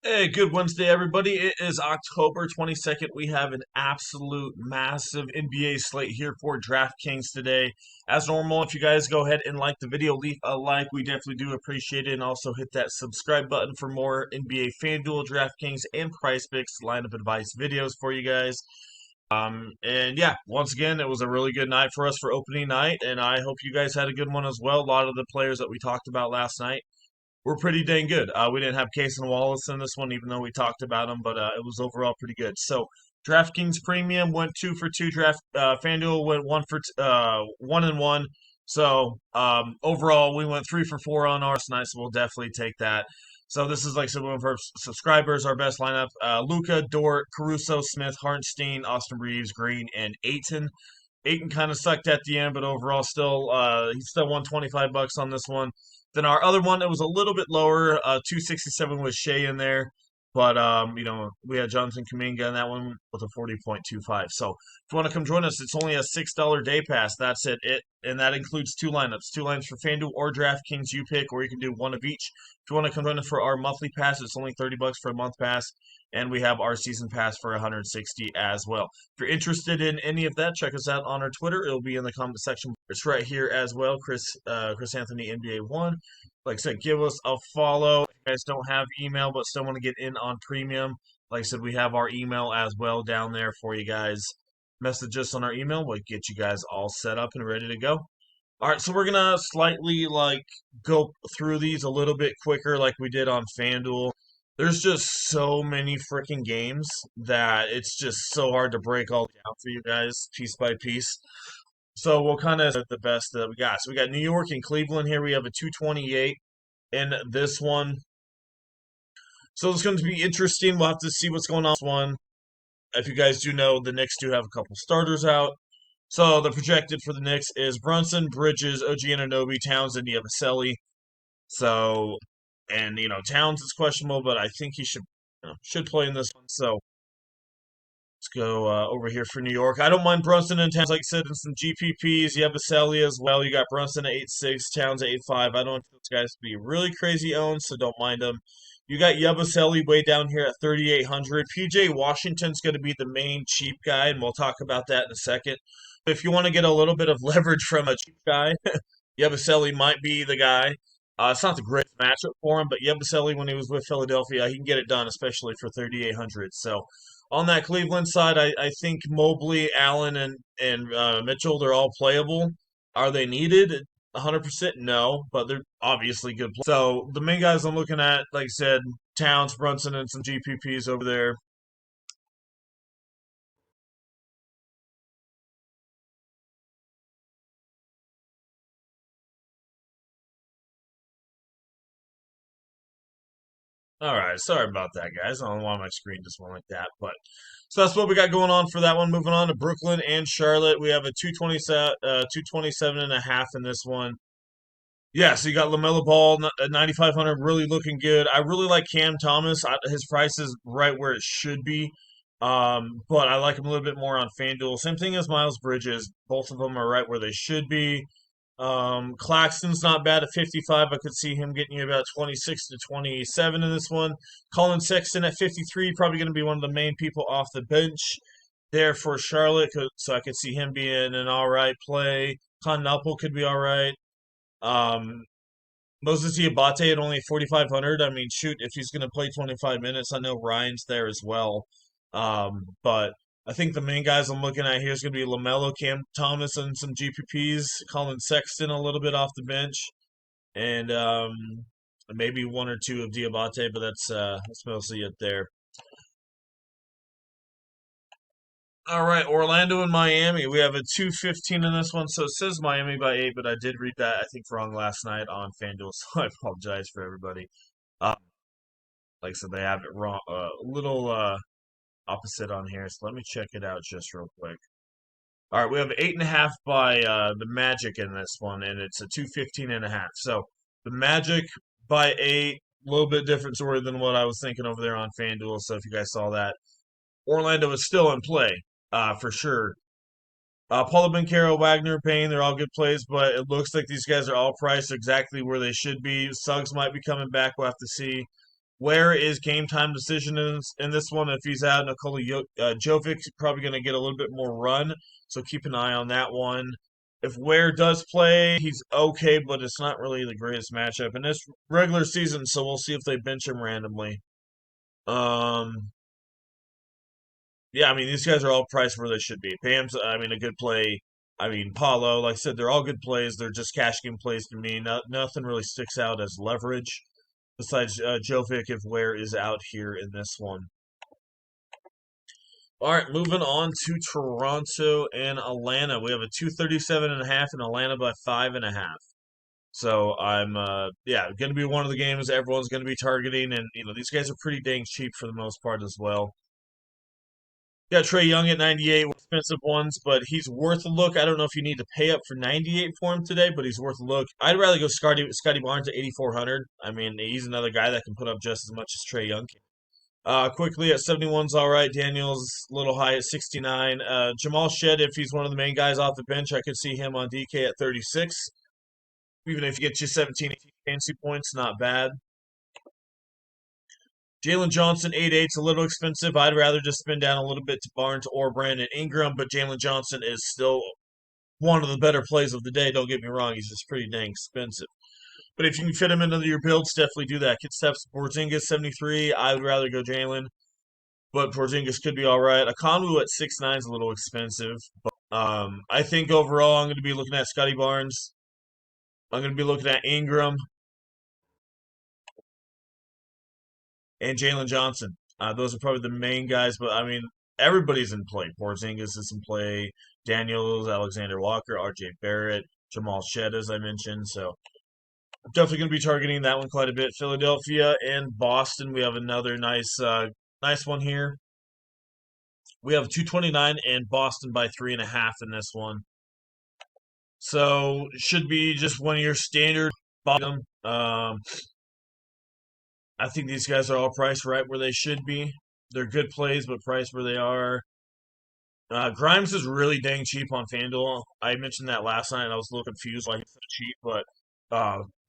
Hey, good Wednesday, everybody. It is October 22nd. We have an absolute massive NBA slate here for DraftKings today. As normal, if you guys go ahead and like the video, leave a like. We definitely do appreciate it. And also hit that subscribe button for more NBA Fanduel, DraftKings, and Price Picks line of advice videos for you guys. And yeah, once again, it was a really good night for us for opening night, and I hope you guys had a good one as well. A lot of the players that we talked about last night were pretty dang good. We didn't have Case and Wallace in this one, even though we talked about them, but it was overall pretty good. So DraftKings Premium went 2 for 2. FanDuel went 1 and 1. So overall, we went 3 for 4 on ours tonight. So we'll definitely take that. So this is like some of our subscribers. Our best lineup: Luca, Dort, Caruso, Smith, Hartenstein, Austin Reeves, Green, and Aiton. Aiton kind of sucked at the end, but overall, still he still won $25 on this one. Then our other one, it was a little bit lower, 267 with Shea in there. But we had Jonathan Kuminga in that one with a 40.25. So if you want to come join us, it's only a $6 day pass. That's and that includes two lineups. Two lines for FanDuel or DraftKings you pick, or you can do one of each. If you want to come join us for our monthly pass, it's only $30 for a month pass. And we have our season pass for 160 as well. If you're interested in any of that, check us out on our Twitter. It'll be in the comment section. It's right here as well. Chris Anthony NBA 1. Like I said, give us a follow. If you guys don't have email but still want to get in on premium, like I said, we have our email as well down there for you guys. Message us on our email. We'll get you guys all set up and ready to go. All right, so we're gonna slightly go through these a little bit quicker, like we did on FanDuel. There's just so many freaking games that it's just so hard to break all down for you guys piece by piece. So we'll kind of the best that we got. So we got New York and Cleveland here. We have a 228 in this one. So it's going to be interesting. We'll have to see what's going on with this one. If you guys do know, the Knicks do have a couple starters out. So the projected for the Knicks is Brunson, Bridges, OG Anunoby, Towns, and Yabusele. So, and Towns is questionable, but I think he should play in this one. So let's go over here for New York. I don't mind Brunson and Towns, like I said, in some GPPs. Yabusele as well. You got Brunson at 8.6, Towns at 8.5. I don't want those guys to be really crazy owned, so don't mind them. You got Yabusele way down here at 3,800. PJ Washington's going to be the main cheap guy, and we'll talk about that in a second. If you want to get a little bit of leverage from a cheap guy, Yabusele might be the guy. It's not the greatest matchup for him, but Yabusele, when he was with Philadelphia, he can get it done, especially for 3,800. So on that Cleveland side, I think Mobley, Allen, and Mitchell, they're all playable. Are they needed? 100% no, but they're obviously good players. So the main guys I'm looking at, like I said, Towns, Brunson, and some GPPs over there. All right, sorry about that, guys. I don't know why my screen just went like that, but so that's what we got going on for that one. Moving on to Brooklyn and Charlotte, we have a 227 and a half in this one. Yeah, so you got LaMelo Ball at 9,500, really looking good. I really like Cam Thomas. His price is right where it should be, but I like him a little bit more on FanDuel. Same thing as Miles Bridges. Both of them are right where they should be. Claxton's not bad at 55. I could see him getting you about 26 to 27 in this one. Colin Sexton at 53, probably going to be one of the main people off the bench there for Charlotte, so I could see him being an all right play. Con could be all right. Um, Moses Diabate at only 4,500. I mean, shoot, if he's going to play 25 minutes, I know Ryan's there as well. But I think the main guys I'm looking at here is going to be LaMelo, Cam Thomas, and some GPPs. Colin Sexton a little bit off the bench, and maybe one or two of Diabate, but that's mostly it there. All right, Orlando and Miami. We have a 215 in this one. So it says Miami by 8, but I did read that, I think, wrong last night on FanDuel, so I apologize for everybody. Uh, like I said, they have it wrong, a little opposite on here. So let me check it out just real quick. All right, we have 8.5 by the Magic in this one, and it's a 215.5. So the Magic by 8, a little bit different story than what I was thinking over there on FanDuel. So if you guys saw that, Orlando is still in play for sure. Paula Bencaro, Wagner, Payne, they're all good plays, but it looks like these guys are all priced exactly where they should be. Suggs might be coming back. We'll have to see. Where is game time decision in this one? If he's out, Jovic's probably going to get a little bit more run, so keep an eye on that one. If Ware does play, he's okay, but it's not really the greatest matchup in this regular season, so we'll see if they bench him randomly. Yeah, I mean, these guys are all priced where they should be. Pam's, I mean, a good play. I mean, Paulo, like I said, they're all good plays. They're just cash game plays to me. Nothing really sticks out as leverage besides Jovic if Ware is out here in this one. All right, moving on to Toronto and Atlanta. We have a 237.5 in Atlanta by 5.5. So I'm, yeah, going to be one of the games everyone's going to be targeting, and these guys are pretty dang cheap for the most part as well. Got Trey Young at 98, expensive ones, but he's worth a look. I don't know if you need to pay up for 98 for him today, but he's worth a look. I'd rather go Scotty Barnes at 8,400. I mean, he's another guy that can put up just as much as Trey Young can. Quickly at 71's all right. Daniels a little high at 69. Jamal Shed, if he's one of the main guys off the bench, I could see him on DK at 36. Even if you get you 17, 18 fantasy points, not bad. Jalen Johnson, 8.8's a little expensive. I'd rather just spin down a little bit to Barnes or Brandon Ingram, but Jalen Johnson is still one of the better plays of the day. Don't get me wrong, he's just pretty dang expensive. But if you can fit him into your builds, definitely do that. Kid Steps, Porzingis, 73. I would rather go Jalen, but Porzingis could be all right. Akonwu at 6'9 is a little expensive. But, I think overall I'm going to be looking at Scotty Barnes. I'm going to be looking at Ingram and Jalen Johnson. Those are probably the main guys, but I mean, everybody's in play. Porzingis is in play. Daniels, Alexander Walker, RJ Barrett, Jamal Shed, as I mentioned. So definitely going to be targeting that one quite a bit. Philadelphia and Boston. We have another nice one here. We have 229 and Boston by 3.5 in this one. So should be just one of your standard bottom. I think these guys are all priced right where they should be. They're good plays, but priced where they are. Grimes is really dang cheap on Fanduel. I mentioned that last night, and I was a little confused why he's so cheap, but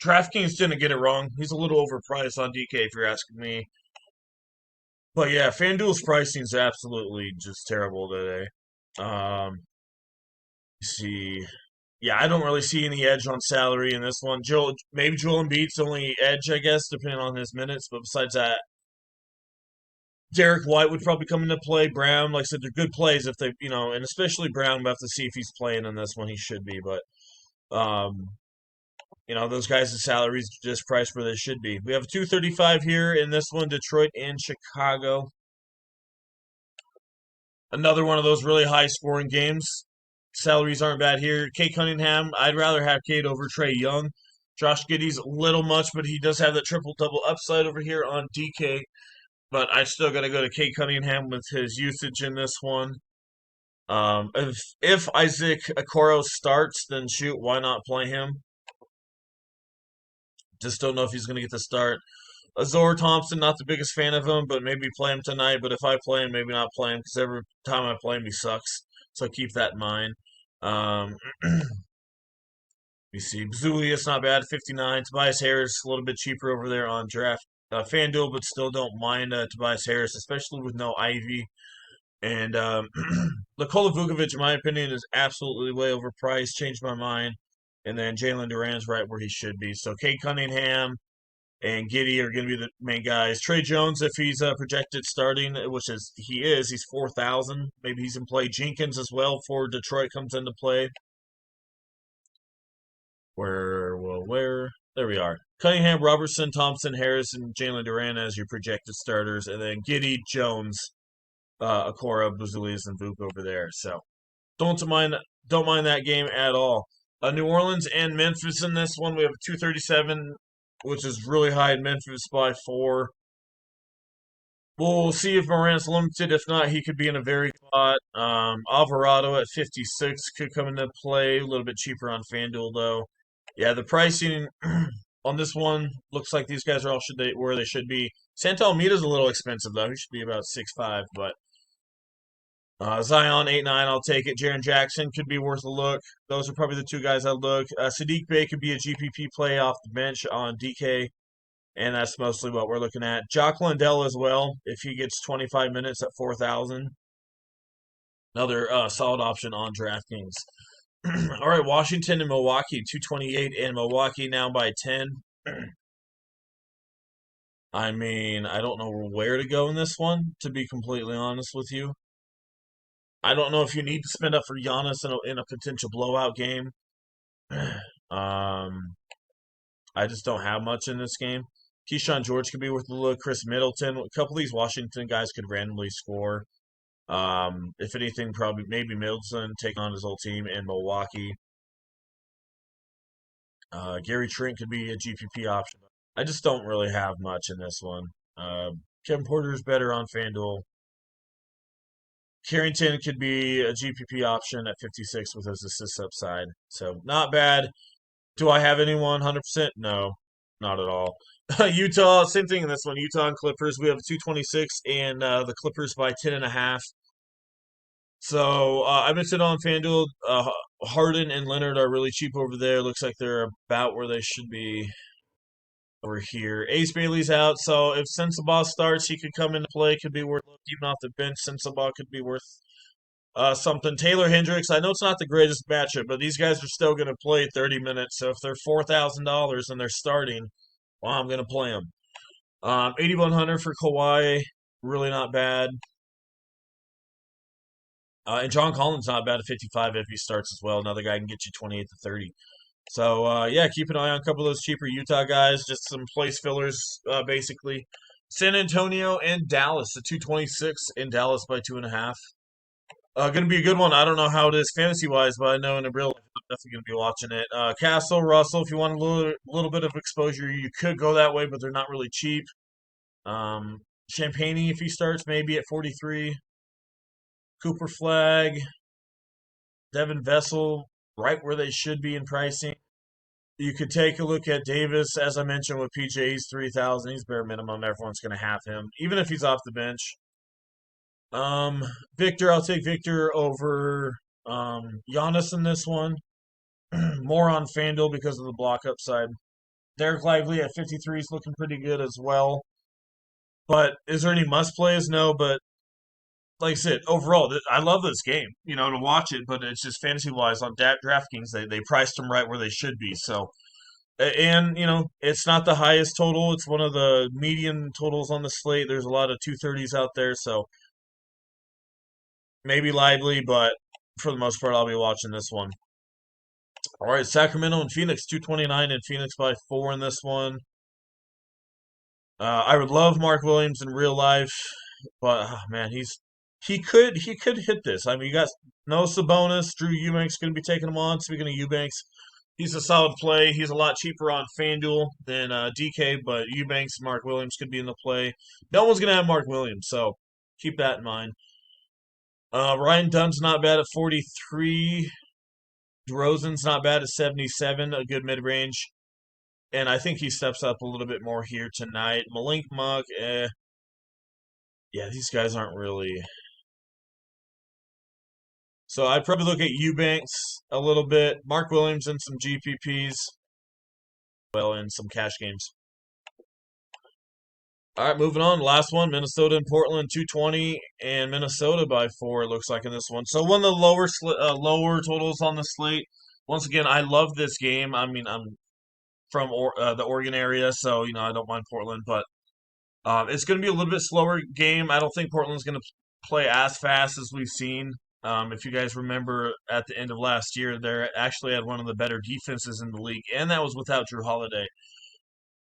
DraftKings didn't get it wrong. He's a little overpriced on DK, if you're asking me. But yeah, FanDuel's pricing is absolutely just terrible today. See, yeah, I don't really see any edge on salary in this one. Maybe Joel Embiid's only edge, I guess, depending on his minutes. But besides that, Derek White would probably come into play. Brown, like I said, they're good plays if they, and especially Brown. We'll have to see if he's playing in this one. He should be, but those guys' salaries just priced where they should be. We have 235 here in this one, Detroit and Chicago. Another one of those really high scoring games. Salaries aren't bad here. Kate Cunningham, I'd rather have Kate over Trey Young. Josh Giddey's a little much, but he does have that triple-double upside over here on DK. But I still got to go to Kate Cunningham with his usage in this one. If Isaac Okoro starts, then shoot, why not play him? Just don't know if he's going to get the start. Azor Thompson, not the biggest fan of him, but maybe play him tonight. But if I play him, maybe not play him because every time I play him, he sucks. So keep that in mind. You see, Zulius not bad, 59. Tobias Harris, a little bit cheaper over there on FanDuel, but still don't mind Tobias Harris, especially with no Ivy. And Nikola Vukovic, in my opinion, is absolutely way overpriced. Changed my mind. And then Jalen Duran's right where he should be. So Kate Cunningham and Giddey are going to be the main guys. Trey Jones, if he's projected starting, which is he's 4,000. Maybe he's in play. Jenkins as well for Detroit comes into play. Where? There we are. Cunningham, Robertson, Thompson, Harris, and Jalen Duran as your projected starters, and then Giddey, Jones, Okoro, Buzulius, and Vuk over there. So don't mind that game at all. New Orleans and Memphis in this one. We have a 237, which is really high in Memphis by 4. We'll see if Morant's limited. If not, he could be in a very spot. Alvarado at 56 could come into play. A little bit cheaper on FanDuel, though. Yeah, the pricing on this one looks like these guys are all where they should be. Santa Almeida's a little expensive, though. He should be about 6'5", but Zion 8'9", I'll take it. Jaren Jackson could be worth a look. Those are probably the two guys I'd look. Sadiq Bey could be a GPP play off the bench on DK. and that's mostly what we're looking at. Jock Lindell as well, if he gets 25 minutes at 4,000. Another solid option on DraftKings. All right, Washington and Milwaukee, 228, and Milwaukee now by 10. I mean, I don't know where to go in this one, to be completely honest with you. I don't know if you need to spend up for Giannis in a potential blowout game. Um, I just don't have much in this game. Keyshawn George could be worth a look. Chris Middleton, a couple of these Washington guys could randomly score. If anything, probably maybe Middleton take on his whole team in Milwaukee. Gary Trent could be a GPP option. I just don't really have much in this one. Kevin Porter's better on Fanduel. Carrington could be a GPP option at 56 with his assist upside. So not bad. Do I have anyone 100%? No, not at all. Utah, same thing in this one. Utah and Clippers. We have 226 and the Clippers by 10.5. So I mentioned on FanDuel, Harden and Leonard are really cheap over there. Looks like they're about where they should be over here. Ace Bailey's out, so if Sensabaugh starts, he could come into play. Could be worth even off the bench. Sensabaugh could be worth something. Taylor Hendricks, I know it's not the greatest matchup, but these guys are still going to play 30 minutes. So if they're $4,000 and they're starting, well, I'm going to play them. 8,100 for Kawhi, really not bad. And John Collins not bad at 55 if he starts as well. Another guy can get you 28 to 30. So yeah, keep an eye on a couple of those cheaper Utah guys. Just some place fillers, basically. San Antonio and Dallas, the 226 in Dallas by 2.5. Going to be a good one. I don't know how it is fantasy wise, but I know in the real life I'm definitely going to be watching it. Castle, Russell, if you want a little bit of exposure, you could go that way, but they're not really cheap. Champagne, if he starts, maybe at 43. Cooper Flag, Devin Vessel, right where they should be in pricing. You could take a look at Davis, as I mentioned with PJ. He's 3,000. He's bare minimum. Everyone's going to have him, even if he's off the bench. Victor, I'll take Victor over Giannis in this one. More on FanDuel because of the block upside. Derek Lively at 53 is looking pretty good as well. But is there any must plays? No, but like I said, overall, I love this game, to watch it, but it's just fantasy wise on DraftKings, they priced them right where they should be. So, and, it's not the highest total. It's one of the median totals on the slate. There's a lot of 230s out there. So, maybe Lively, but for the most part, I'll be watching this one. All right, Sacramento and Phoenix, 229 and Phoenix by 4 in this one. I would love Mark Williams in real life, but man, he could hit this. I mean, you got no Sabonis, Drew Eubanks going to be taking him on. Speaking of Eubanks, he's a solid play. He's a lot cheaper on FanDuel than DK, but Eubanks, Mark Williams could be in the play. No one's going to have Mark Williams, so keep that in mind. Ryan Dunn's not bad at 43. DeRozan's not bad at 77, a good mid-range. And I think he steps up a little bit more here tonight. Malink Monk, yeah, these guys aren't really. So I'd probably look at Eubanks a little bit. Mark Williams and some GPPs. Well, in some cash games. All right, moving on. Last one, Minnesota and Portland, 220, and Minnesota by 4. It looks like in this one. So one of the lower totals on the slate. Once again, I love this game. I mean, I'm from the Oregon area, so I don't mind Portland, but it's going to be a little bit slower game. I don't think Portland's going to play as fast as we've seen. If you guys remember, at the end of last year, they actually had one of the better defenses in the league, and that was without Drew Holiday.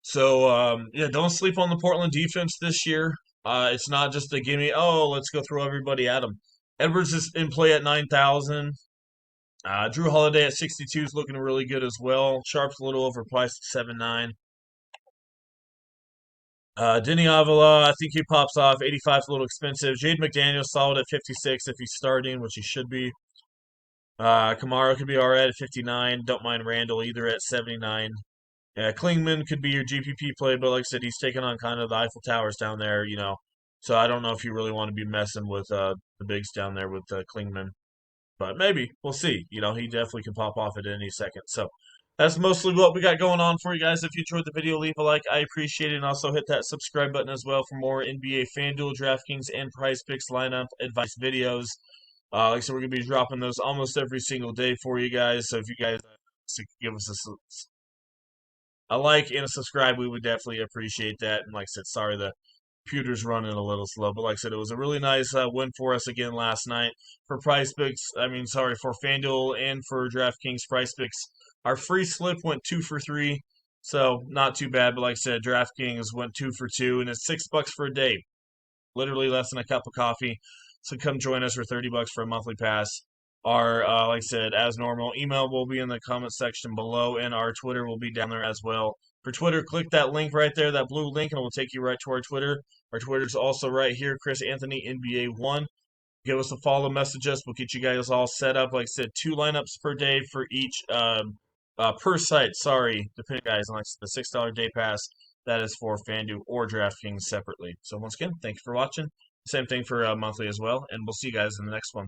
So yeah, don't sleep on the Portland defense this year. It's not just a gimme. Oh, let's go throw everybody at them. Edwards is in play at 9,000. Drew Holiday at 62 is looking really good as well. Sharp's a little overpriced at 7.9. Denny Avila, I think he pops off. 85 is a little expensive. Jade McDaniels solid at 56 if he's starting, which he should be. Kamara could be alright at 59. Don't mind Randall either at 79. Klingman could be your GPP play, but like I said, he's taking on kind of the Eiffel Towers down there, So I don't know if you really want to be messing with the bigs down there with Klingman. But maybe. We'll see. He definitely can pop off at any second. So That's mostly what we got going on for you guys. If you enjoyed the video, leave a like. I appreciate it. And also hit that subscribe button as well for more NBA, Fanduel, DraftKings, and Prize Picks lineup advice videos. Like I said, we're going to be dropping those almost every single day for you guys. So if you guys give us a like and a subscribe, we would definitely appreciate that. And like I said, sorry the computer's running a little slow, but like I said, it was a really nice win for us again last night for Price Picks. Sorry, for FanDuel and for DraftKings Price Picks. Our free slip went 2 for 3, so not too bad. But like I said, DraftKings went 2 for 2, and it's $6 for a day, literally less than a cup of coffee. So come join us for $30 for a monthly pass. Our, like I said, as normal, email will be in the comment section below, and our Twitter will be down there as well. For Twitter, click that link right there, that blue link, and it will take you right to our Twitter. Our Twitter's also right here, Chris Anthony NBA1. Give us a follow, message us. We'll get you guys all set up. Like I said, 2 lineups per day for each per site. Sorry, depending guys on like the $6 day pass. That is for FanDuel or DraftKings separately. So once again, thank you for watching. Same thing for monthly as well, and we'll see you guys in the next one.